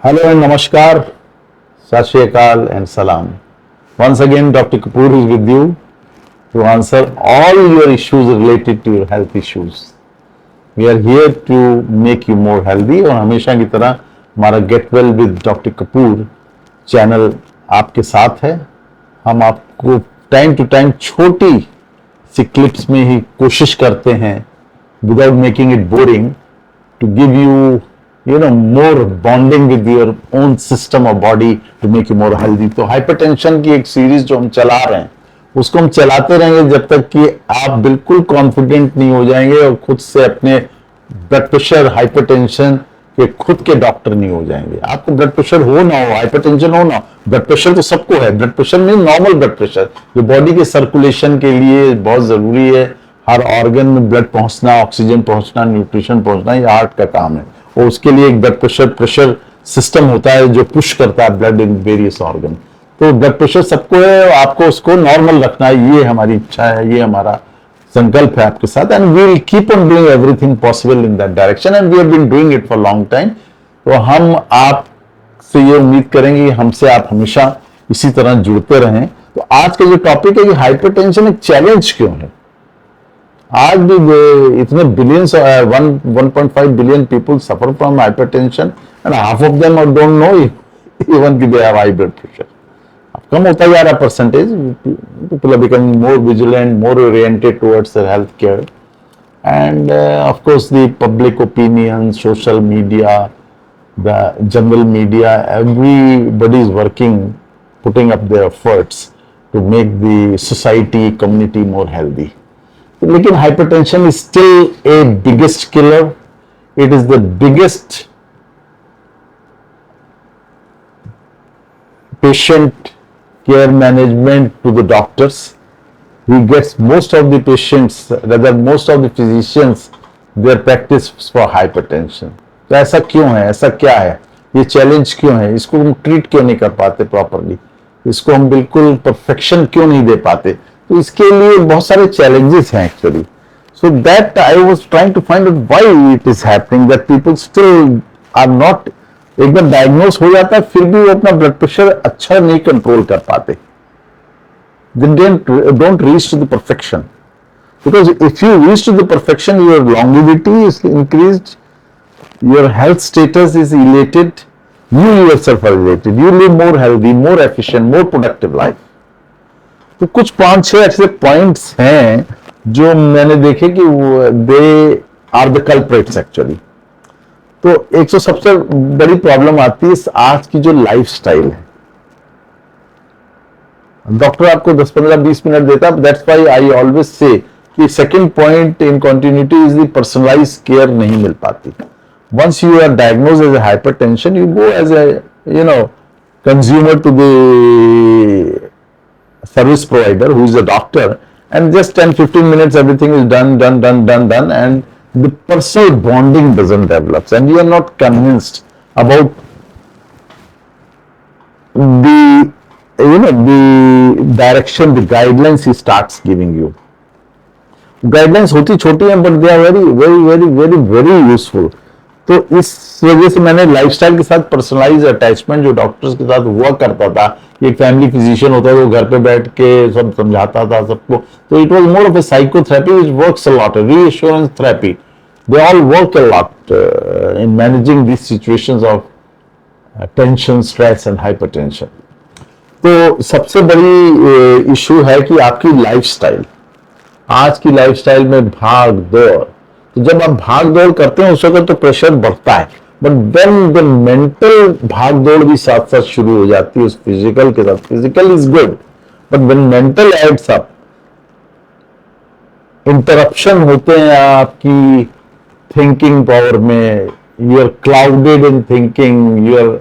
Hello and namaskar, Sat Shri Akal and salam. Once again, Dr. Kapoor is with you to answer all your issues related to your health issues. We are here to make you more healthy और हमेशा की तरह हमारा Get Well with Dr. Kapoor channel आपके साथ है। हम आपको टाइम टू टाइम छोटी सी क्लिप्स में ही कोशिश करते हैं without making it boring to give you know more bonding with your own system of body to make you more healthy। तो हाइपरटेंशन की एक सीरीज जो हम चला रहे हैं उसको हम चलाते रहेंगे जब तक कि आप बिल्कुल कॉन्फिडेंट नहीं हो जाएंगे और खुद से अपने ब्लड प्रेशर हाइपरटेंशन के खुद के डॉक्टर नहीं हो जाएंगे। आपको ब्लड प्रेशर हो ना हो, हाइपरटेंशन हो ना हो, ब्लड प्रेशर तो सबको है। ब्लड प्रेशर में नॉर्मल ब्लड प्रेशर जो बॉडी के सर्कुलेशन के लिए बहुत जरूरी है। हर ऑर्गन में ब्लड पहुंचना, ऑक्सीजन पहुंचना, न्यूट्रिशन पहुंचना, ये हार्ट का काम है और उसके लिए एक ब्लड प्रेशर सिस्टम होता है जो पुश करता है ब्लड इन वेरियस ऑर्गन। तो ब्लड प्रेशर सबको है और आपको उसको नॉर्मल रखना है, ये हमारी इच्छा है, ये हमारा संकल्प है आपके साथ। And we will keep on doing everything possible in that direction and we have been doing it for long time. तो हम आपसे ये उम्मीद करेंगे कि हमसे आप हमेशा इसी तरह जुड़ते रहें। तो आज का जो टॉपिक है कि हाइपरटेंशन एक चैलेंज क्यों है। आज भी इतने billions 1.5 billion people suffer from hypertension and half of them don't know even कि they have high blood pressure. कम होता जा रहा percentage. People are becoming more vigilant, more oriented towards their health care and of course the public opinion, social media, the general media, everybody is working, putting up their efforts to make the society, community more healthy. लेकिन hypertension is still a biggest killer. It is the biggest patient care management to the doctors. He gets most of the patients, rather most of the physicians, their practice for hypertension। तो ऐसा क्यों है, ऐसा क्या है, ये challenge क्यों है, इसको हम ट्रीट क्यों नहीं कर पाते प्रॉपरली, इसको हम बिल्कुल परफेक्शन क्यों नहीं दे पाते। तो इसके लिए बहुत सारे चैलेंजेस हैं actually. So that I was trying to find out why it is happening that people still are not, एक बार डायग्नोज हो जाता है फिर भी वो अपना ब्लड प्रेशर अच्छा नहीं कंट्रोल कर पाते। They don't reach to the perfection, because if you reach to the perfection your longevity is increased, your health status is elated, you yourself are elated, you live more healthy, more efficient, more productive life। तो कुछ 5-6 ऐसे points हैं जो मैंने देखे कि they are the culprits actually. तो एक तो सबसे बड़ी प्रॉब्लम आती है आज की जो लाइफस्टाइल है। डॉक्टर आपको 10-15-20 मिनट देता है, that's why I always say कि second point in continuity is the personalised care नहीं मिल पाती। Once you are diagnosed as a hypertension, you go as a consumer to the service provider who is a doctor, and just 10-15 minutes everything is done, and the personal bonding doesn't develop, and you are not convinced about the direction, the guidelines he starts giving you। Guidelines होती छोटी हैं but they are very very very very very useful. तो इस वजह से मैंने lifestyle के साथ पर्सनलाइज अटैचमेंट जो डॉक्टर्स के साथ हुआ करता था, एक फैमिली फिजिशियन होता था वो घर पे बैठ के सब समझाता था सबको। तो it was more of A psychotherapy which works a lot, reassurance therapy, they all work a lot in managing this situations of tension, stress and hypertension. तो सबसे बड़ी इशू है कि आपकी लाइफस्टाइल, आज की लाइफस्टाइल में भाग दौड़। तो जब आप भाग दौड़ करते हैं उस वक्त तो प्रेशर बढ़ता है, बट देन द मेंटल भाग दौड़ भी साथ साथ शुरू हो जाती है उस फिजिकल के साथ। Physical is good but when mental adds up, interruption होते हैं आपकी थिंकिंग पावर में, you are clouded in thinking, you are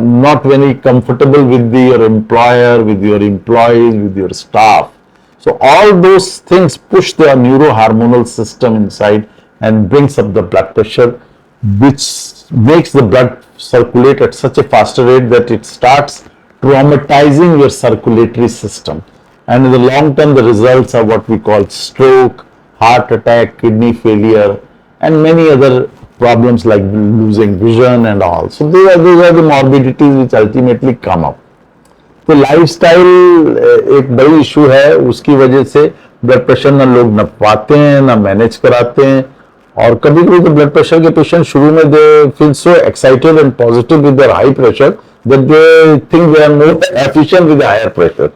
not very comfortable with your employer, with your employees, with your staff. So all those things push the neurohormonal system inside and brings up the blood pressure, which makes the blood circulate at such a faster rate that it starts traumatizing your circulatory system. And in the long term, the results are what we call stroke, heart attack, kidney failure, and many other problems like losing vision and all. So those are the morbidities which ultimately come up. तो lifestyle एक बड़ी issue है, उसकी वजह से blood pressure ना लोग न पाते हैं ना मैनेज कराते हैं, और कभी कभी तो ब्लड प्रेशर के पेशेंट शुरू में they feel so excited and positive with their high pressure that they think they are more efficient with higher pressure.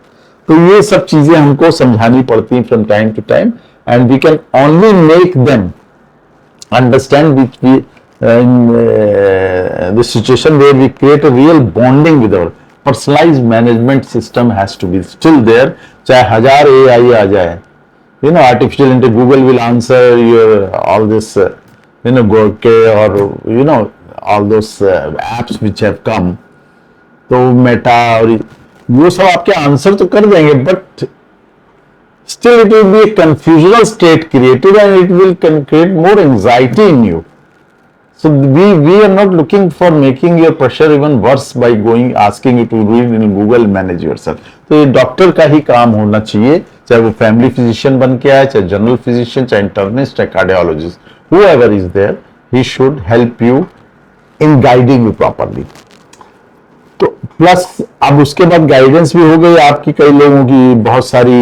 तो ये सब चीजें हमको समझानी पड़ती हैं from time to time, and we can only make them understand which we in the situation where we create a real bonding with our personalized management system has to be still there. चाहे हजार AI आ जाए, you know, artificial intelligence, Google will answer your all this you know Gorke or you know all those apps which have come. तो Meta और वो सब आपके answer तो कर देंगे, but still it will be a confusional state created and it will create more anxiety in you. So we are not looking for making your pressure even worse by asking you to read in Google, manage yourself. तो ये doctor का ही काम होना चाहिए, चाहे वो family physician बन के आए, चाहे जनरल फिजिशियन, चाहे इंटर्निस्ट, चाहे cardiologist, whoever is there, he should help you in guiding you properly. तो प्लस अब उसके बाद गाइडेंस भी हो गई आपकी, कई लोगों की बहुत सारी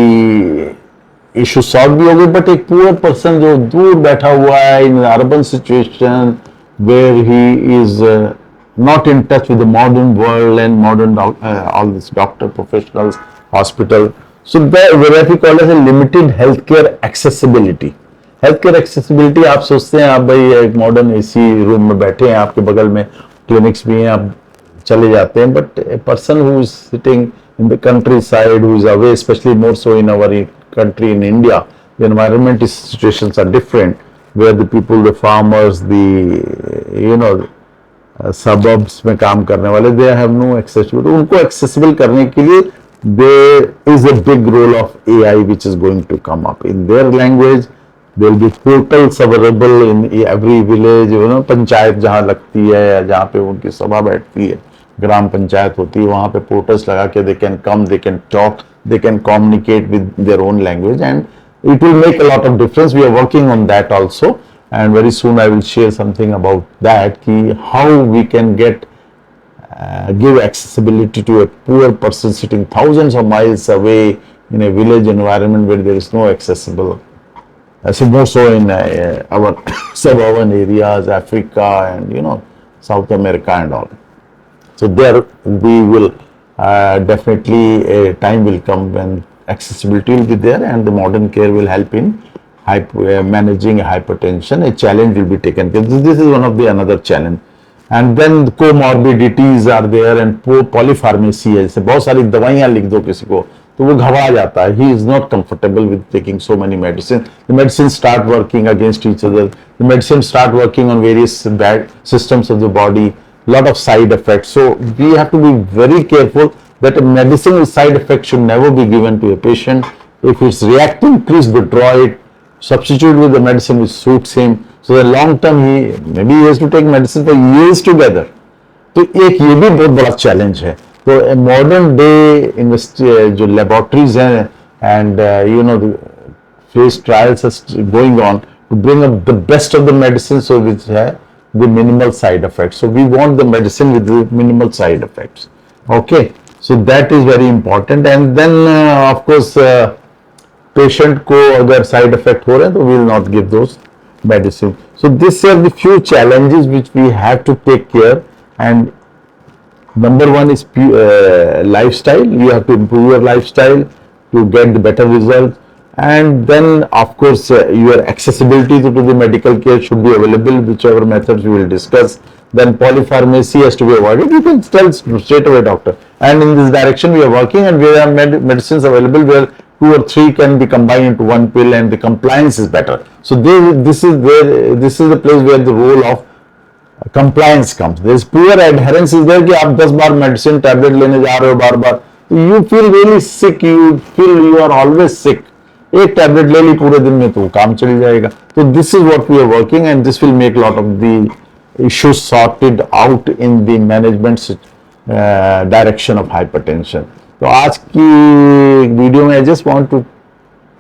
इशू सॉल्व भी हो गई, बट एक पुअर पर्सन जो दूर बैठा हुआ है in urban situation where he is not in touch with the modern world and modern all this doctor professionals hospital, so where we call as a limited health care accessibility. Health care accessibility आप सोचते हैं आप भाई एक modern AC room में बैठे हैं, आपके बगल में क्लिनिक्स भी हैं, आप चले जाते हैं, but a person who is sitting in the countryside, who is away, especially more so in our country in India, the environment situations are different, where the people, the farmers, the you know suburbs में काम करने वाले, they have no accessibility. उनको accessible करने के लिए there is a big role of AI which is going to come up in their language. There will be portals available in every village, you know, panchayat जहाँ लगती है या जहाँ पे उनकी सभा बैठती है, ग्राम पंचायत होती है, वहाँ पे पोर्टल्स लगा के they can come, they can talk, they can communicate with their own language, and it will make a lot of difference. We are working on that also, and very soon I will share something about that, ki how we can get give accessibility to a poor person sitting thousands of miles away in a village environment where there is no accessible. So more so in our suburban areas, Africa and you know South America and all. So there we will definitely a time will come when accessibility will be there and the modern care will help in managing hypertension. A challenge will be taken. This is one of the another challenge. And then comorbidities are there and polypharmacy है, जैसे बहुत सारी दवाइयाँ लिख दो किसी को तो वो घबरा जाता है. He is not comfortable with taking so many medicines. The medicines start working against each other. The medicines start working on various bad systems of the body. Lot of side effects. So we have to be very careful that a medicine with side effects should never be given to a patient. If it's reacting, please withdraw it. Substitute with the medicine which suits him. So the long term maybe he has to take medicine for years together. तो एक ये भी बहुत बड़ा challenge है. तो modern day जो laboratories हैं and you know phase trials going on to bring up the best of the medicine so which है the minimal side effects. So we want the medicine with the minimal side effects. Okay, so that is very important. And then of course patient को अगर side effect हो रहे हैं तो we will not give those medicine. So these are the few challenges which we have to take care, and number one is lifestyle. You have to improve your lifestyle to get the better results, and then of course your accessibility to the medical care should be available, whichever methods we will discuss. Then polypharmacy has to be avoided. You can tell straight away, doctor, and in this direction we are working, and we have medicines available where 2 or 3 can be combined into one pill and the compliance is better. So this is the place where the role of compliance comes. There is poor adherence is there कि आप 10 बार medicine tablet लेने जा रहे हो बार बार, you feel really sick, you feel you are always sick. एक tablet ले ली पूरे दिन में तो काम चल जाएगा. So this is what we are working, and this will make a lot of the issues sorted out in the management direction of hypertension. तो आज की वीडियो में I just want to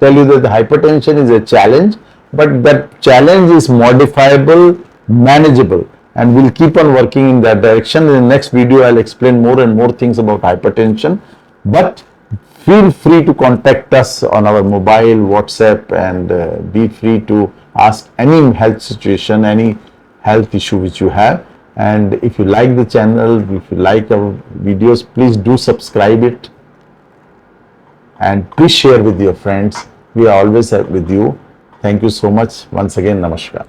tell you that the hypertension is a challenge, but that challenge is modifiable manageable, and we'll keep on working in that direction. In the next video, I'll explain more and more things about hypertension, but feel free to contact us on our mobile, WhatsApp, and be free to ask any health situation, any health issue which you have. And if you like the channel, if you like our videos, please do subscribe it and please share with your friends. We are always with you. Thank you so much. Once again, namaskar.